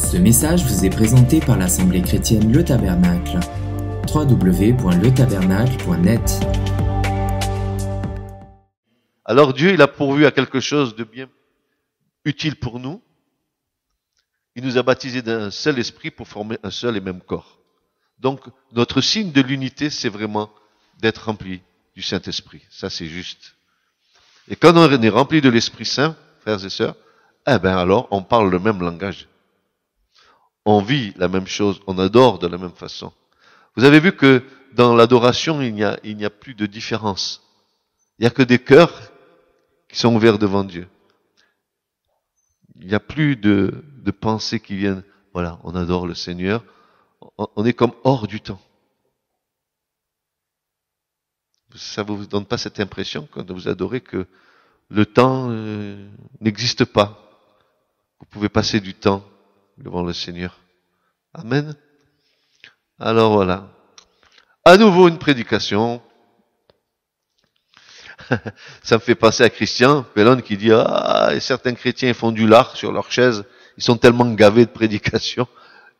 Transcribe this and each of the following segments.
Ce message vous est présenté par l'Assemblée chrétienne Le Tabernacle. www.letabernacle.net. Alors Dieu, il a pourvu à quelque chose de bien utile pour nous. Il nous a baptisés d'un seul esprit pour former un seul et même corps. Donc, notre signe de l'unité, c'est vraiment d'être rempli du Saint-Esprit. Ça, c'est juste. Et quand on est rempli de l'Esprit Saint, frères et sœurs, alors, on parle le même langage. On vit la même chose, on adore de la même façon. Vous avez vu que dans l'adoration, il n'y a plus de différence. Il n'y a que des cœurs qui sont ouverts devant Dieu. Il n'y a plus de pensées qui viennent. Voilà, on adore le Seigneur. On est comme hors du temps. Ça ne vous donne pas cette impression quand vous adorez que le temps n'existe pas. Vous pouvez passer du temps devant le Seigneur. Amen. Alors voilà. À nouveau une prédication. Ça me fait penser à Christian Pellon qui dit et certains chrétiens font du lard sur leur chaise. Ils sont tellement gavés de prédications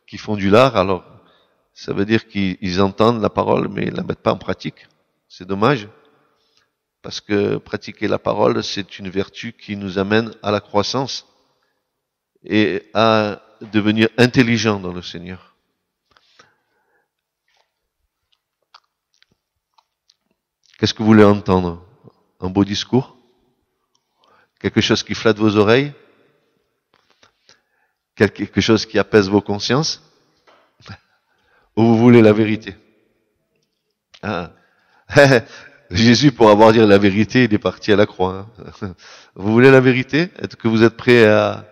qu'ils font du lard. Alors, ça veut dire qu'ils entendent la parole, mais ils la mettent pas en pratique. C'est dommage. Parce que pratiquer la parole, c'est une vertu qui nous amène à la croissance et à devenir intelligent dans le Seigneur. Qu'est-ce que vous voulez entendre? Un beau discours? Quelque chose qui flatte vos oreilles? Quelque chose qui apaise vos consciences? Ou vous voulez la vérité? Jésus, pour avoir dit la vérité, il est parti à la croix. Vous voulez la vérité? Est-ce que vous êtes prêt à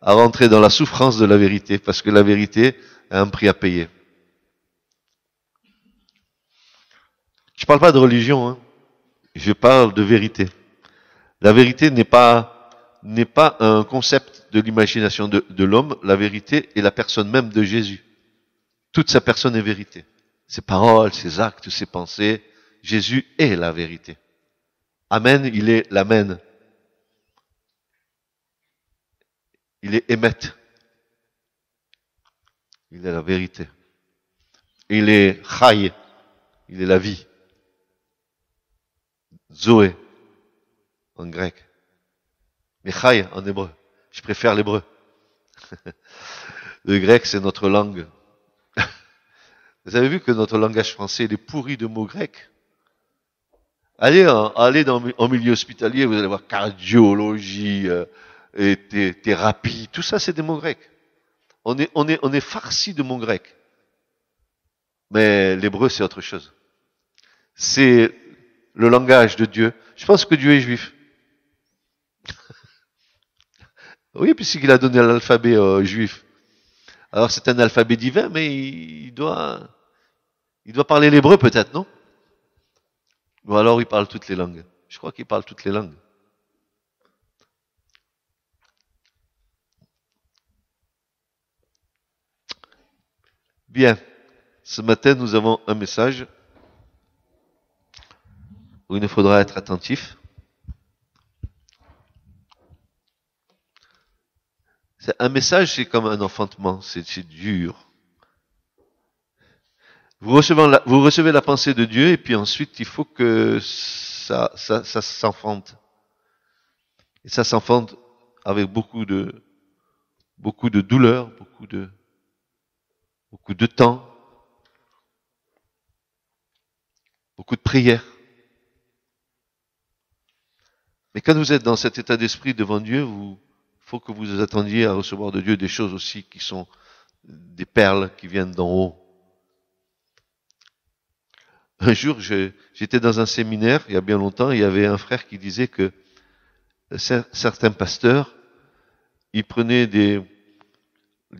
rentrer dans la souffrance de la vérité? Parce que la vérité a un prix à payer. Je parle pas de religion, hein. Je parle de vérité. La vérité n'est pas un concept de l'imagination de l'homme. La vérité est la personne même de Jésus. Toute sa personne est vérité. Ses paroles, ses actes, ses pensées. Jésus est la vérité. Amen, il est l'amen. Il est Émet. Il est la vérité. Il est Chai. Il est la vie. Zoé, en grec. Mais Chai, en hébreu. Je préfère l'hébreu. Le grec, c'est notre langue. Vous avez vu que notre langage français, il est pourri de mots grecs. Allez en milieu hospitalier, vous allez voir cardiologie, et thérapie, tout ça, c'est des mots grecs. On est farci de mots grecs. Mais l'hébreu, c'est autre chose. C'est le langage de Dieu. Je pense que Dieu est juif. Oui, puisqu'il a donné l'alphabet juif. Alors c'est un alphabet divin, mais il doit parler l'hébreu peut-être, non? Ou alors il parle toutes les langues. Je crois qu'il parle toutes les langues. Bien. Ce matin, nous avons un message où il nous faudra être attentif. Un message, c'est comme un enfantement, c'est dur. Vous recevez la pensée de Dieu et puis ensuite, il faut que ça s'enfante. Et ça s'enfante avec beaucoup de douleur, beaucoup de temps, beaucoup de prières. Mais quand vous êtes dans cet état d'esprit devant Dieu, il faut que vous attendiez à recevoir de Dieu des choses aussi qui sont des perles qui viennent d'en haut. Un jour, j'étais dans un séminaire, il y a bien longtemps, il y avait un frère qui disait que certains pasteurs, ils prenaient des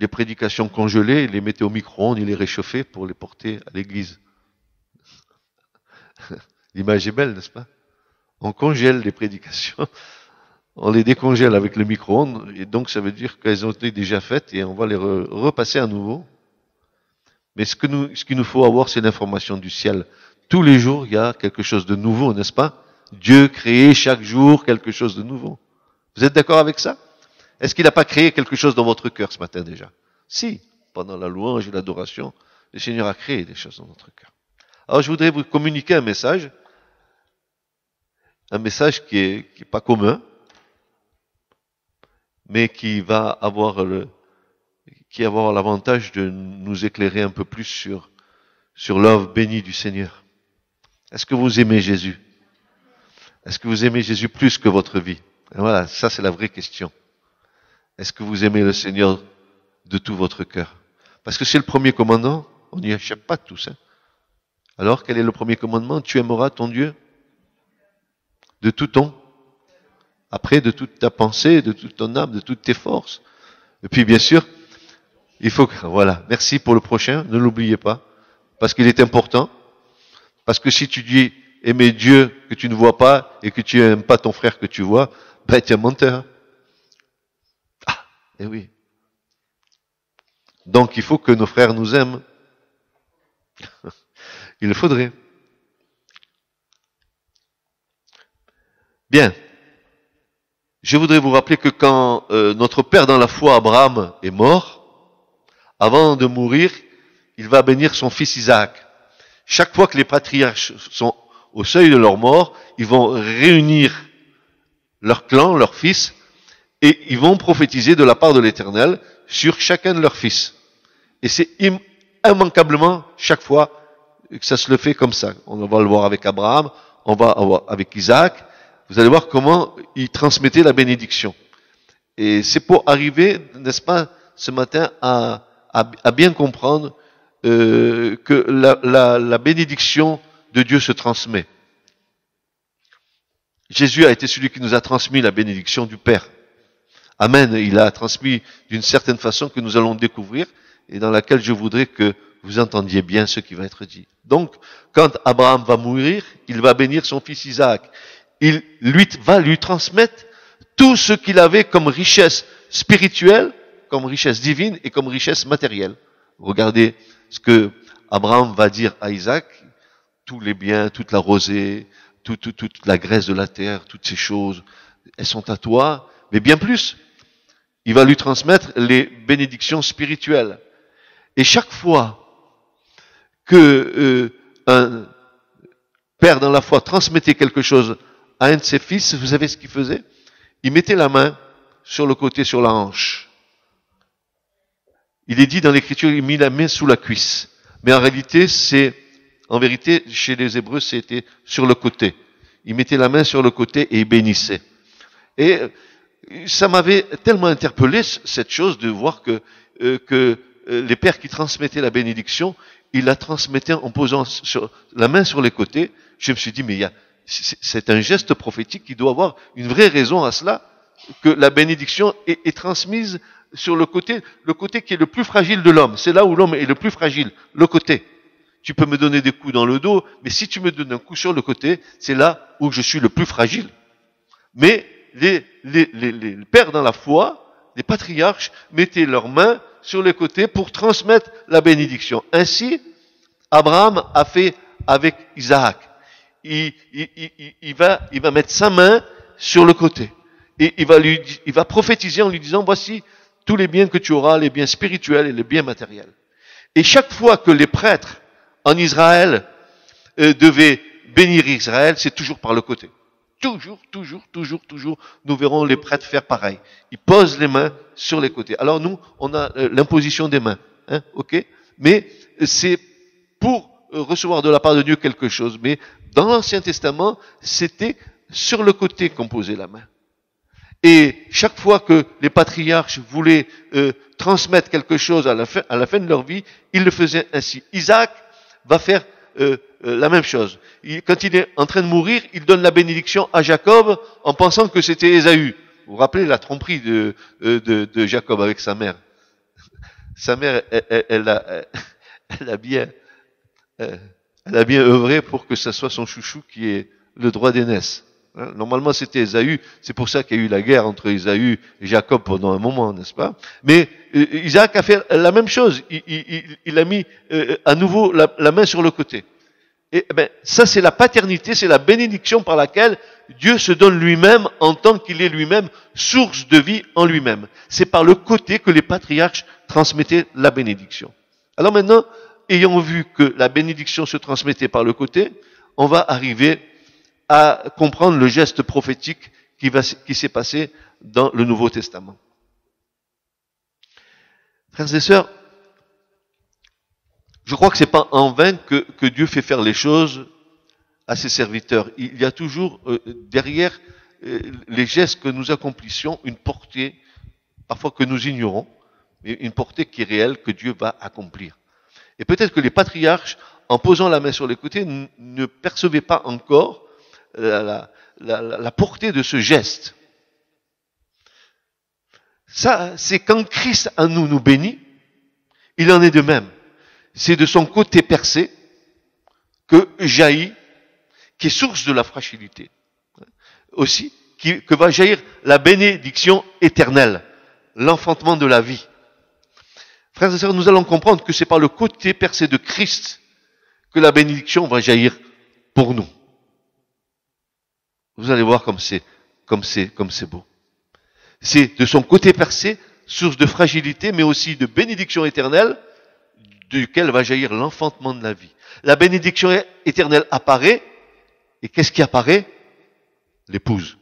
prédications congelées, ils les mettaient au micro-ondes, ils les réchauffaient pour les porter à l'église. L'image est belle, n'est-ce pas? On congèle les prédications, on les décongèle avec le micro-ondes, et donc ça veut dire qu'elles ont été déjà faites et on va les repasser à nouveau. Mais ce qu'il nous faut avoir, c'est l'information du ciel. Tous les jours, il y a quelque chose de nouveau, n'est-ce pas? Dieu crée chaque jour quelque chose de nouveau. Vous êtes d'accord avec ça? Est-ce qu'il n'a pas créé quelque chose dans votre cœur ce matin déjà? Si, pendant la louange et l'adoration, le Seigneur a créé des choses dans notre cœur. Alors je voudrais vous communiquer un message qui est pas commun, mais qui va avoir l'avantage de nous éclairer un peu plus sur l'œuvre bénie du Seigneur. Est-ce que vous aimez Jésus? Est-ce que vous aimez Jésus plus que votre vie? Et voilà, ça c'est la vraie question. Est-ce que vous aimez le Seigneur de tout votre cœur? Parce que c'est le premier commandement, on n'y échappe pas tous. Hein. Alors, quel est le premier commandement? Tu aimeras ton Dieu de tout ton, après de toute ta pensée, de toute ton âme, de toutes tes forces. Et puis bien sûr, il faut que, voilà, merci pour le prochain, ne l'oubliez pas, parce qu'il est important, parce que si tu dis aimer Dieu que tu ne vois pas et que tu n'aimes pas ton frère que tu vois, ben tu es un menteur. Ah, eh oui. Donc il faut que nos frères nous aiment. Il le faudrait. Bien. Je voudrais vous rappeler que quand notre père dans la foi, Abraham, est mort, avant de mourir, il va bénir son fils Isaac. Chaque fois que les patriarches sont au seuil de leur mort, ils vont réunir leur clan, leurs fils, et ils vont prophétiser de la part de l'Éternel sur chacun de leurs fils. Et c'est immanquablement chaque fois que ça se le fait comme ça. On va le voir avec Abraham, on va voir avec Isaac. Vous allez voir comment il transmettait la bénédiction. Et c'est pour arriver, n'est-ce pas, ce matin, à bien comprendre que la bénédiction de Dieu se transmet. Jésus a été celui qui nous a transmis la bénédiction du Père. Amen. Il a transmis d'une certaine façon que nous allons découvrir et dans laquelle je voudrais que vous entendiez bien ce qui va être dit. Donc, quand Abraham va mourir, il va bénir son fils Isaac. Il va lui transmettre tout ce qu'il avait comme richesse spirituelle, comme richesse divine et comme richesse matérielle. Regardez ce que Abraham va dire à Isaac, tous les biens, toute la rosée, toute la graisse de la terre, toutes ces choses, elles sont à toi, mais bien plus. Il va lui transmettre les bénédictions spirituelles. Et chaque fois que un père dans la foi transmettait quelque chose à un de ses fils, vous savez ce qu'il faisait? Il mettait la main sur le côté, sur la hanche. Il est dit dans l'Écriture, il mit la main sous la cuisse. Mais en vérité, chez les Hébreux, c'était sur le côté. Il mettait la main sur le côté et il bénissait. Et ça m'avait tellement interpellé, cette chose, de voir que les pères qui transmettaient la bénédiction, ils la transmettaient en posant la main sur les côtés. Je me suis dit, mais c'est un geste prophétique qui doit avoir une vraie raison à cela, que la bénédiction est transmise sur le côté qui est le plus fragile de l'homme. C'est là où l'homme est le plus fragile, le côté. Tu peux me donner des coups dans le dos, mais si tu me donnes un coup sur le côté, c'est là où je suis le plus fragile. Mais les pères dans la foi, les patriarches, mettaient leurs mains sur les côtés pour transmettre la bénédiction. Ainsi, Abraham a fait avec Isaac. Il va mettre sa main sur le côté. Et il va prophétiser en lui disant, voici tous les biens que tu auras, les biens spirituels et les biens matériels. Et chaque fois que les prêtres en Israël devaient bénir Israël, c'est toujours par le côté. Toujours, nous verrons les prêtres faire pareil. Ils posent les mains sur les côtés. Alors nous, on a l'imposition des mains, hein, ok? Mais c'est pour recevoir de la part de Dieu quelque chose. Mais dans l'Ancien Testament, c'était sur le côté qu'on posait la main. Et chaque fois que les patriarches voulaient transmettre quelque chose à la fin de leur vie, ils le faisaient ainsi. Isaac va faire la même chose. Quand il est en train de mourir, il donne la bénédiction à Jacob en pensant que c'était Ésaü. Vous vous rappelez la tromperie de Jacob avec sa mère. Sa mère, elle a bien œuvré pour que ce soit son chouchou qui ait le droit d'aînesse. Hein, normalement, c'était Ésaü. C'est pour ça qu'il y a eu la guerre entre Ésaü et Jacob pendant un moment, n'est-ce pas? Mais Isaac a fait la même chose. Il a mis à nouveau la main sur le côté. Et ben, ça c'est la paternité, c'est la bénédiction par laquelle Dieu se donne lui-même en tant qu'il est lui-même source de vie en lui-même. C'est par le côté que les patriarches transmettaient la bénédiction. Alors maintenant, ayant vu que la bénédiction se transmettait par le côté, on va arriver à comprendre le geste prophétique qui s'est passé dans le Nouveau Testament. Frères et sœurs, je crois que c'est pas en vain que Dieu fait faire les choses à ses serviteurs. Il y a toujours derrière les gestes que nous accomplissions une portée, parfois que nous ignorons, mais une portée qui est réelle, que Dieu va accomplir. Et peut-être que les patriarches, en posant la main sur les côtés, ne percevaient pas encore la portée de ce geste. Ça, c'est quand Christ en nous bénit, il en est de même. C'est de son côté percé que jaillit, qui est source de la fragilité. Aussi, que va jaillir la bénédiction éternelle, l'enfantement de la vie. Frères et sœurs, nous allons comprendre que c'est par le côté percé de Christ que la bénédiction va jaillir pour nous. Vous allez voir comme c'est beau. C'est de son côté percé, source de fragilité, mais aussi de bénédiction éternelle, duquel va jaillir l'enfantement de la vie. La bénédiction éternelle apparaît, et qu'est-ce qui apparaît? L'épouse.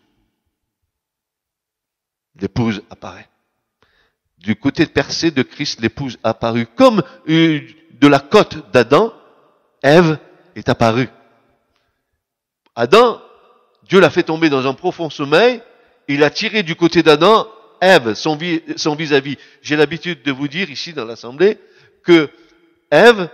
L'épouse apparaît. Du côté percé de Christ, l'épouse apparut. Comme de la côte d'Adam, Ève est apparue. Adam, Dieu l'a fait tomber dans un profond sommeil, il a tiré du côté d'Adam, Ève, son vis-à-vis. J'ai l'habitude de vous dire ici dans l'assemblée que Ève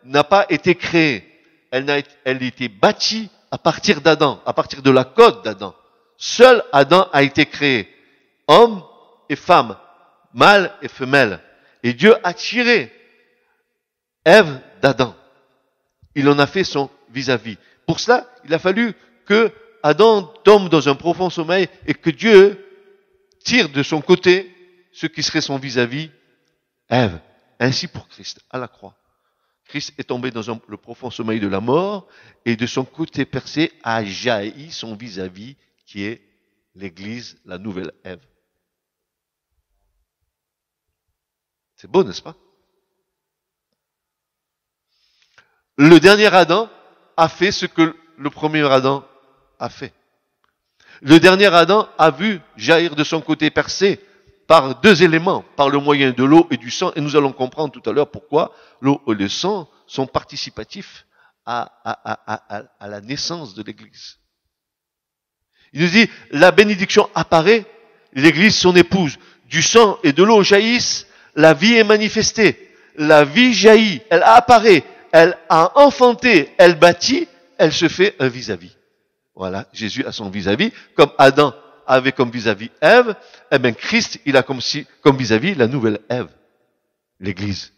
n'a pas été créée. Elle a été bâtie à partir d'Adam, à partir de la côte d'Adam. Seul Adam a été créé. Homme et femme, mâle et femelle. Et Dieu a tiré Ève d'Adam. Il en a fait son vis-à-vis. Pour cela, il a fallu que Adam tombe dans un profond sommeil et que Dieu tire de son côté ce qui serait son vis-à-vis, Ève. Ainsi pour Christ, à la croix. Christ est tombé dans le profond sommeil de la mort et de son côté percé a jailli son vis-à-vis qui est l'Église, la nouvelle Ève. C'est beau, n'est-ce pas? Le dernier Adam a fait ce que le premier Adam a fait. Le dernier Adam a vu jaillir de son côté percé par deux éléments, par le moyen de l'eau et du sang, et nous allons comprendre tout à l'heure pourquoi l'eau et le sang sont participatifs à la naissance de l'Église. Il nous dit, la bénédiction apparaît, l'Église son épouse, du sang et de l'eau jaillissent, la vie est manifestée, la vie jaillit, elle apparaît, elle a enfanté, elle bâtit, elle se fait un vis-à-vis. Voilà, Jésus a son vis-à-vis, comme Adam avait comme vis-à-vis Ève, eh bien Christ, il a comme vis-à-vis la nouvelle Ève, l'Église.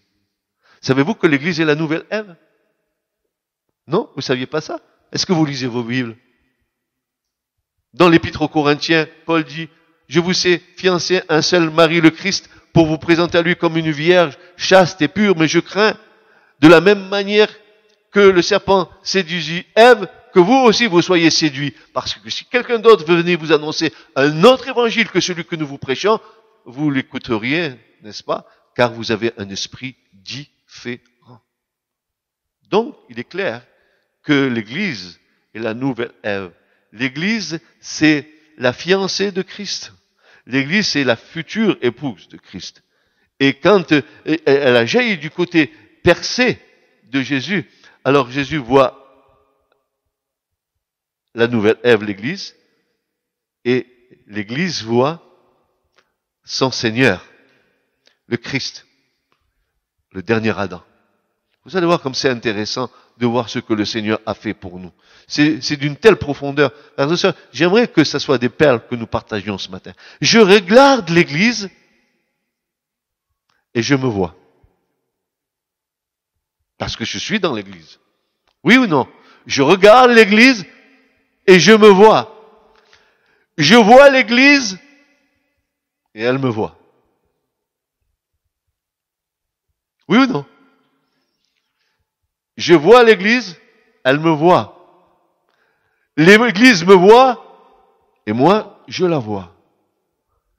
Savez-vous que l'Église est la nouvelle Ève? Non, vous ne saviez pas ça? Est-ce que vous lisez vos Bibles? Dans l'Épître aux Corinthiens, Paul dit, je vous sais fiancé un seul mari, le Christ, pour vous présenter à lui comme une vierge, chaste et pure, mais je crains, de la même manière que le serpent séduisit Ève, que vous aussi vous soyez séduits. Parce que si quelqu'un d'autre venait vous annoncer un autre évangile que celui que nous vous prêchons, vous l'écouteriez, n'est-ce pas? Car vous avez un esprit différent. Donc, il est clair que l'Église est la nouvelle Ève. L'Église, c'est la fiancée de Christ. L'Église, c'est la future épouse de Christ. Et quand elle a jailli du côté percé de Jésus, alors Jésus voit la nouvelle Ève, l'Église, et l'Église voit son Seigneur, le Christ, le dernier Adam. Vous allez voir comme c'est intéressant de voir ce que le Seigneur a fait pour nous. C'est d'une telle profondeur. Frères et sœurs, j'aimerais que ce soit des perles que nous partagions ce matin. Je regarde l'Église et je me vois. Parce que je suis dans l'Église. Oui ou non? Je regarde l'Église et je me vois. Je vois l'Église et elle me voit. Oui ou non? Je vois l'Église elle me voit. L'église me voit, et moi, je la vois.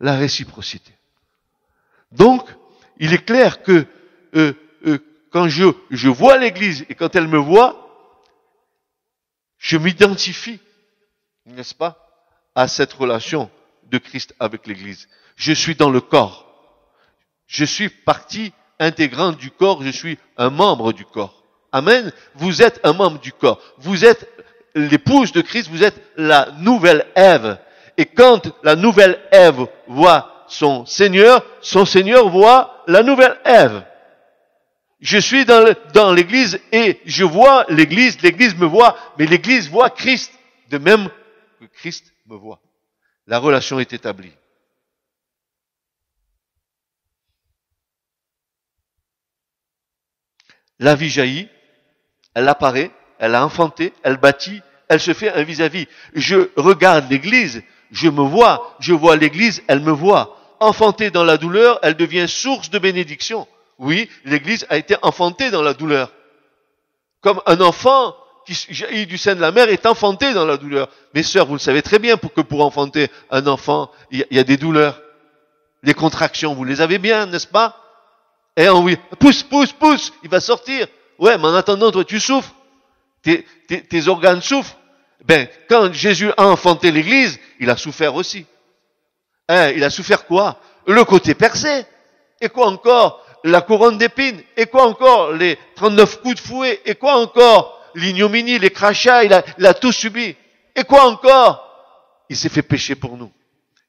La réciprocité. Donc, il est clair que quand je vois l'église et quand elle me voit, je m'identifie, n'est-ce pas, à cette relation de Christ avec l'église. Je suis dans le corps. Je suis partie intégrante du corps, je suis un membre du corps. Amen. Vous êtes un membre du corps. Vous êtes l'épouse de Christ, vous êtes la nouvelle Ève. Et quand la nouvelle Ève voit son Seigneur voit la nouvelle Ève. Je suis dans l'église et je vois l'église me voit, mais l'église voit Christ, de même que Christ me voit. La relation est établie. La vie jaillit, elle apparaît, elle a enfanté, elle bâtit, elle se fait un vis-à-vis. Je regarde l'église, je vois l'église, elle me voit. Enfantée dans la douleur, elle devient source de bénédiction. Oui, l'église a été enfantée dans la douleur. Comme un enfant qui jaillit du sein de la mère est enfanté dans la douleur. Mes sœurs, vous le savez très bien, pour enfanter un enfant, il y a des douleurs. Les contractions, vous les avez bien, n'est-ce pas? Et oui, pousse, il va sortir. Ouais, mais en attendant, toi, tu souffres. Tes organes souffrent. Ben, quand Jésus a enfanté l'église, il a souffert aussi. Il a souffert quoi? Le côté percé. Et quoi encore? La couronne d'épines. Et quoi encore? Les 39 coups de fouet. Et quoi encore? L'ignominie, les crachats, il a tout subi. Et quoi encore? Il s'est fait pécher pour nous.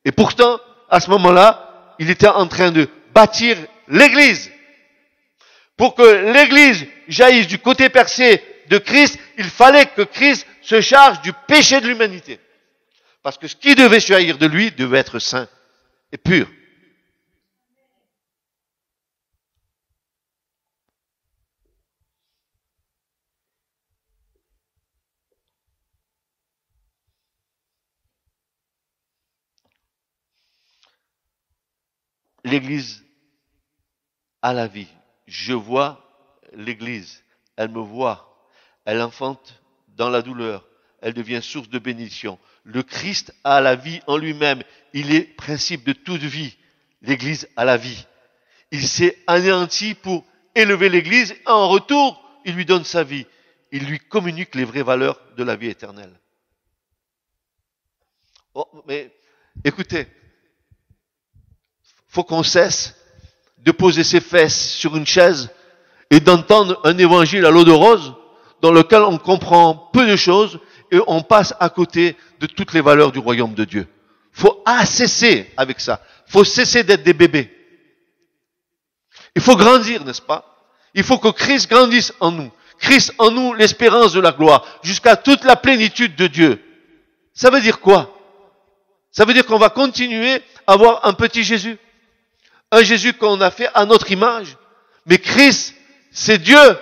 Et pourtant, à ce moment-là, il était en train de bâtir l'église. Pour que l'église jaillisse du côté percé de Christ, il fallait que Christ se charge du péché de l'humanité. Parce que ce qui devait jaillir de lui devait être saint et pur. L'église a la vie. Je vois l'église. Elle me voit. Elle enfante dans la douleur. Elle devient source de bénédiction. Le Christ a la vie en lui-même. Il est principe de toute vie. L'église a la vie. Il s'est anéanti pour élever l'église. En retour, il lui donne sa vie. Il lui communique les vraies valeurs de la vie éternelle. Oh, mais écoutez, faut qu'on cesse de poser ses fesses sur une chaise et d'entendre un évangile à l'eau de rose dans lequel on comprend peu de choses et on passe à côté de toutes les valeurs du royaume de Dieu. Faut cesser avec ça. Faut cesser d'être des bébés. Il faut grandir, n'est-ce pas? Il faut que Christ grandisse en nous. Christ en nous, l'espérance de la gloire, jusqu'à toute la plénitude de Dieu. Ça veut dire quoi? Ça veut dire qu'on va continuer à avoir un petit Jésus. Un Jésus qu'on a fait à notre image. Mais Christ, c'est Dieu.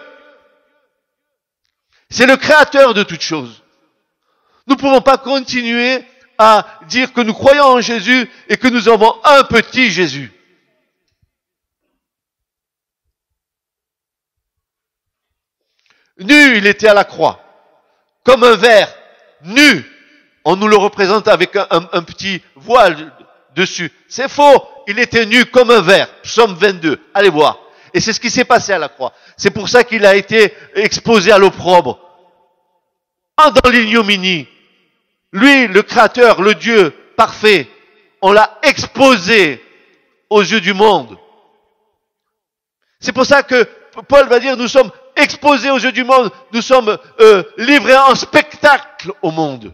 C'est le créateur de toutes choses. Nous ne pouvons pas continuer à dire que nous croyons en Jésus et que nous avons un petit Jésus. Nu, il était à la croix. Comme un ver. Nu. On nous le représente avec un petit voile dessus. C'est faux. Il était nu comme un ver. Psaume 22. Allez voir. Et c'est ce qui s'est passé à la croix. C'est pour ça qu'il a été exposé à l'opprobre. Dans l'ignominie. Lui, le Créateur, le Dieu parfait, on l'a exposé aux yeux du monde. C'est pour ça que Paul va dire, nous sommes exposés aux yeux du monde, nous sommes livrés en spectacle au monde.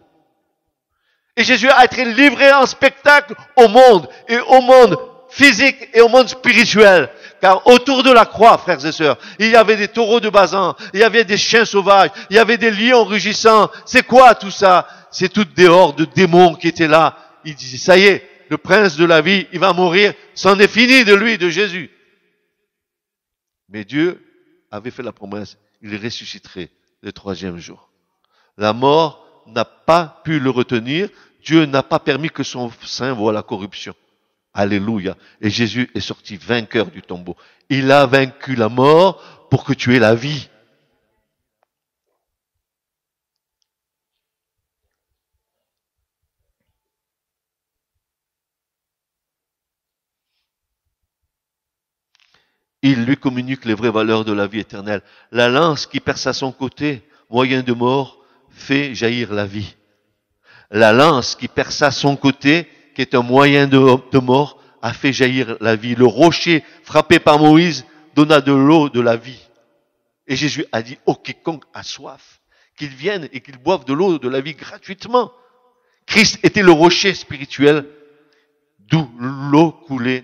Et Jésus a été livré en spectacle au monde, et au monde physique et au monde spirituel. Car autour de la croix, frères et sœurs, il y avait des taureaux de Basan, il y avait des chiens sauvages, il y avait des lions rugissants. C'est quoi tout ça? C'est toutes des hordes de démons qui étaient là. Il disait, ça y est, le prince de la vie, il va mourir, c'en est fini de lui, de Jésus. Mais Dieu avait fait la promesse, il ressusciterait le 3e jour. La mort n'a pas pu le retenir, Dieu n'a pas permis que son sein voie la corruption. Alléluia. Et Jésus est sorti vainqueur du tombeau. Il a vaincu la mort pour que tu aies la vie. Il lui communique les vraies valeurs de la vie éternelle. La lance qui perce à son côté, moyen de mort, fait jaillir la vie. La lance qui perce à son côté, qui est un moyen de mort, a fait jaillir la vie. Le rocher frappé par Moïse donna de l'eau de la vie. Et Jésus a dit, oh, quiconque a soif, qu'il vienne et qu'il boive de l'eau de la vie gratuitement. Christ était le rocher spirituel, d'où l'eau coulait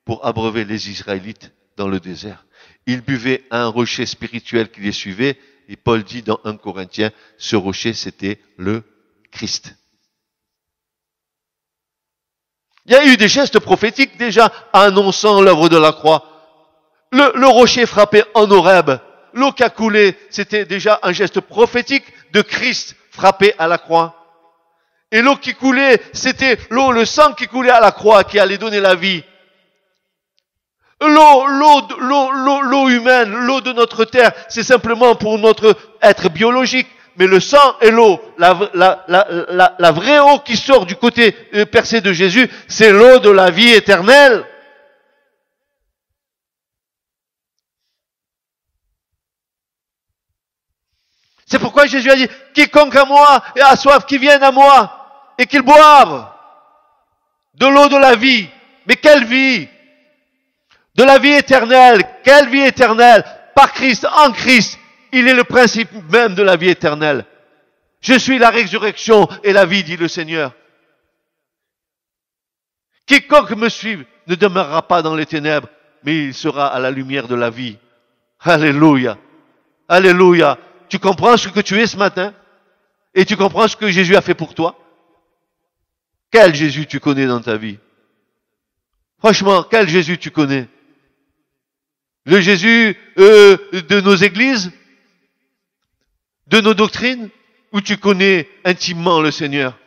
pour abreuver les Israélites dans le désert. Ils buvaient un rocher spirituel qui les suivait, et Paul dit dans 1 Corinthiens, ce rocher c'était le Christ. Il y a eu des gestes prophétiques déjà annonçant l'œuvre de la croix. Le rocher frappé en Horeb, l'eau qui a coulé, c'était déjà un geste prophétique de Christ frappé à la croix. Et l'eau qui coulait, c'était le sang qui coulait à la croix qui allait donner la vie. L'eau humaine, l'eau de notre terre, c'est simplement pour notre être biologique. Mais le sang et l'eau, la vraie eau qui sort du côté percé de Jésus, c'est l'eau de la vie éternelle. C'est pourquoi Jésus a dit, quiconque à moi et a soif, qu'il vienne à moi et qu'il boive de l'eau de la vie. Mais quelle vie? De la vie éternelle. Quelle vie éternelle? Par Christ, en Christ. Il est le principe même de la vie éternelle. Je suis la résurrection et la vie, dit le Seigneur. Quiconque me suit ne demeurera pas dans les ténèbres, mais il sera à la lumière de la vie. Alléluia. Alléluia. Tu comprends ce que tu es ce matin? Et tu comprends ce que Jésus a fait pour toi? Quel Jésus tu connais dans ta vie? Franchement, quel Jésus tu connais? Le Jésus de nos églises? De nos doctrines? Ou tu connais intimement le Seigneur?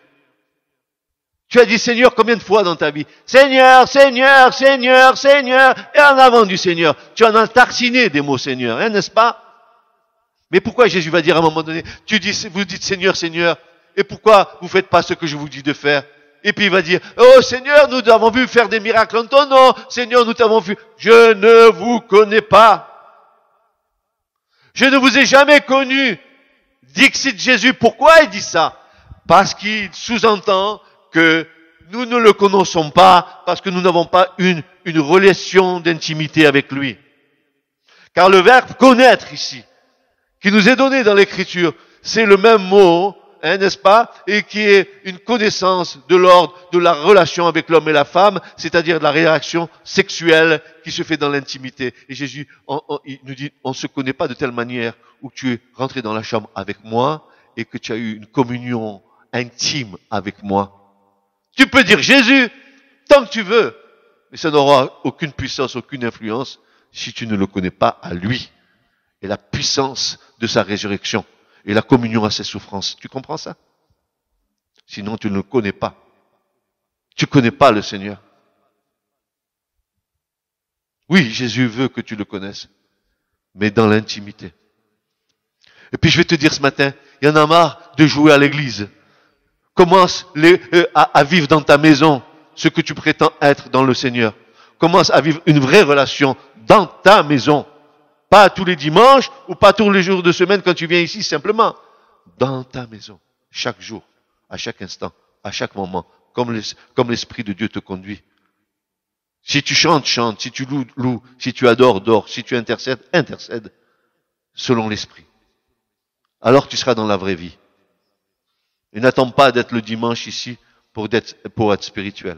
Tu as dit Seigneur combien de fois dans ta vie? Seigneur, Seigneur, Seigneur, Seigneur. Et en avant du Seigneur. Tu en as tarsiné des mots Seigneur, hein, n'est-ce pas? Mais pourquoi Jésus va dire à un moment donné, vous dites Seigneur, Seigneur, et pourquoi vous faites pas ce que je vous dis de faire? Et puis il va dire, oh Seigneur, nous t'avons vu faire des miracles en ton nom. Seigneur, nous t'avons vu. Je ne vous connais pas. Je ne vous ai jamais connu. Dixit Jésus. Pourquoi il dit ça? Parce qu'il sous-entend que nous ne le connaissons pas, parce que nous n'avons pas une relation d'intimité avec lui. Car le verbe connaître ici, qui nous est donné dans l'écriture, c'est le même mot, hein, n'est-ce pas? Et qui est une connaissance de l'ordre de la relation avec l'homme et la femme, c'est-à-dire de la réaction sexuelle qui se fait dans l'intimité. Et Jésus, il nous dit, on ne se connaît pas de telle manière où tu es rentré dans la chambre avec moi et que tu as eu une communion intime avec moi. Tu peux dire Jésus tant que tu veux, mais ça n'aura aucune puissance, aucune influence si tu ne le connais pas à lui et la puissance de sa résurrection et la communion à ses souffrances. Tu comprends ça? Sinon, tu ne le connais pas. Tu ne connais pas le Seigneur. Oui, Jésus veut que tu le connaisses, mais dans l'intimité. Et puis je vais te dire ce matin, il y en a marre de jouer à l'église. Commence à vivre dans ta maison ce que tu prétends être dans le Seigneur. Commence à vivre une vraie relation dans ta maison. Pas tous les dimanches ou pas tous les jours de semaine quand tu viens ici, simplement. Dans ta maison. Chaque jour, à chaque instant, à chaque moment. Comme l'Esprit de Dieu te conduit. Si tu chantes, chante. Si tu loues, loue. Si tu adores, dors. Si tu intercèdes, intercède. Selon l'Esprit. Alors tu seras dans la vraie vie. Et n'attends pas d'être le dimanche ici pour être spirituel.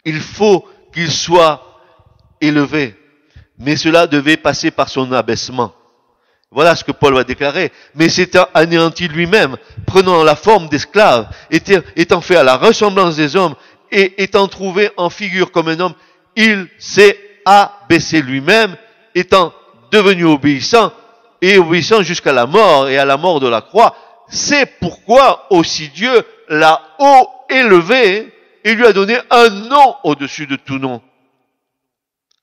Il faut qu'il soit élevé, mais cela devait passer par son abaissement. Voilà ce que Paul va déclarer. Mais s'étant anéanti lui-même, prenant la forme d'esclave, étant fait à la ressemblance des hommes, et étant trouvé en figure comme un homme, il s'est abaissé lui-même, étant devenu obéissant, et obéissant jusqu'à la mort, et à la mort de la croix. C'est pourquoi aussi Dieu l'a haut élevé, et lui a donné un nom au-dessus de tout nom,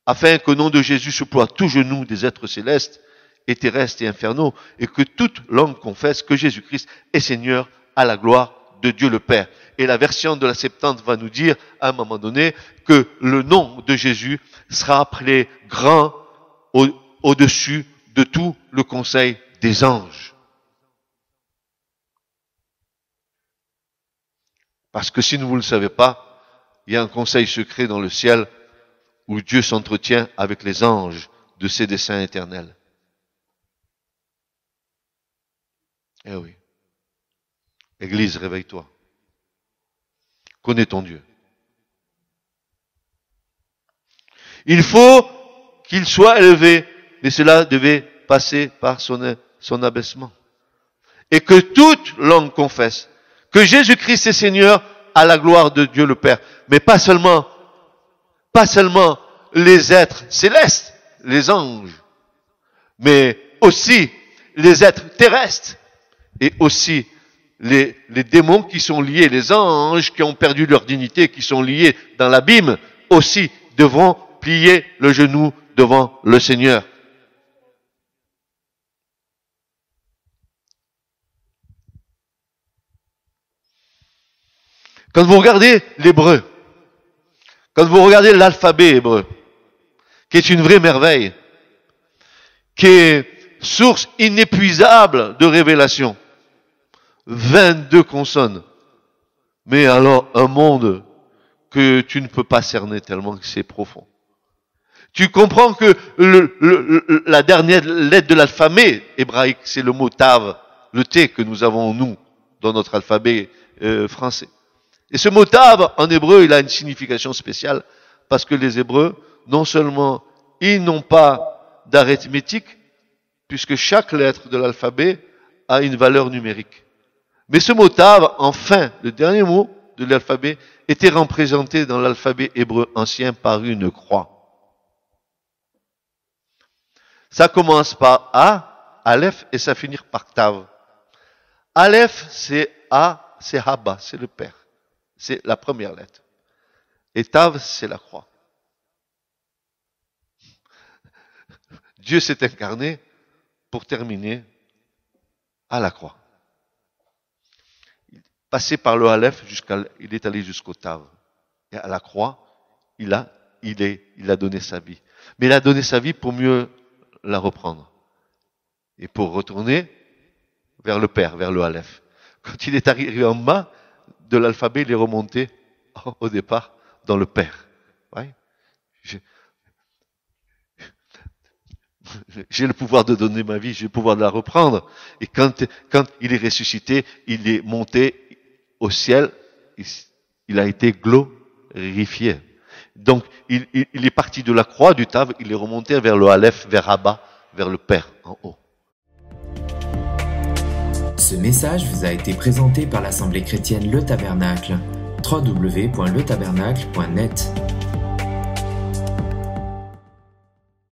afin qu'au nom de Jésus se ploie tout genou des êtres célestes et terrestres et infernaux, et que toute langue confesse que Jésus-Christ est Seigneur à la gloire de Dieu le Père. Et la version de la Septante va nous dire, à un moment donné, que le nom de Jésus sera appelé grand au-dessus de tout le conseil des anges. Parce que si vous ne le savez pas, il y a un conseil secret dans le ciel où Dieu s'entretient avec les anges de ses desseins éternels. Eh oui. Église, réveille-toi. Connais ton Dieu. Il faut qu'il soit élevé, et cela devait passer par son abaissement. Et que toute langue confesse que Jésus-Christ est Seigneur à la gloire de Dieu le Père. Mais pas seulement les êtres célestes, les anges, mais aussi les êtres terrestres et aussi les démons qui sont liés, les anges qui ont perdu leur dignité, qui sont liés dans l'abîme, aussi devront plier le genou devant le Seigneur. Quand vous regardez l'hébreu, quand vous regardez l'alphabet hébreu, qui est une vraie merveille, qui est source inépuisable de révélation, 22 consonnes, mais alors un monde que tu ne peux pas cerner tellement que c'est profond. Tu comprends que la dernière lettre de l'alphabet hébraïque, c'est le mot tav, le T que nous avons nous dans notre alphabet français. Et ce mot tav en hébreu, il a une signification spéciale parce que les Hébreux, non seulement ils n'ont pas d'arithmétique, puisque chaque lettre de l'alphabet a une valeur numérique. Mais ce mot tav, enfin, le dernier mot de l'alphabet, était représenté dans l'alphabet hébreu ancien par une croix. Ça commence par A, Aleph, et ça finit par Tav. Aleph, c'est A, c'est Haba, c'est le Père. C'est la première lettre. Et Tav, c'est la croix. Dieu s'est incarné pour terminer à la croix. Passé par le Aleph, il est allé jusqu'au Tav. Et à la croix, il a donné sa vie. Mais il a donné sa vie pour mieux la reprendre. Et pour retourner vers le Père, vers le Aleph. Quand il est arrivé en bas de l'alphabet, il est remonté au départ dans le Père. Ouais. J'ai le pouvoir de donner ma vie, j'ai le pouvoir de la reprendre. Et quand il est ressuscité, il est monté au ciel, il a été glorifié. Donc, il est parti de la croix, du Tav, il est remonté vers le Aleph, vers Abba, vers le Père, en haut. Ce message vous a été présenté par l'Assemblée chrétienne Le Tabernacle. www.letabernacle.net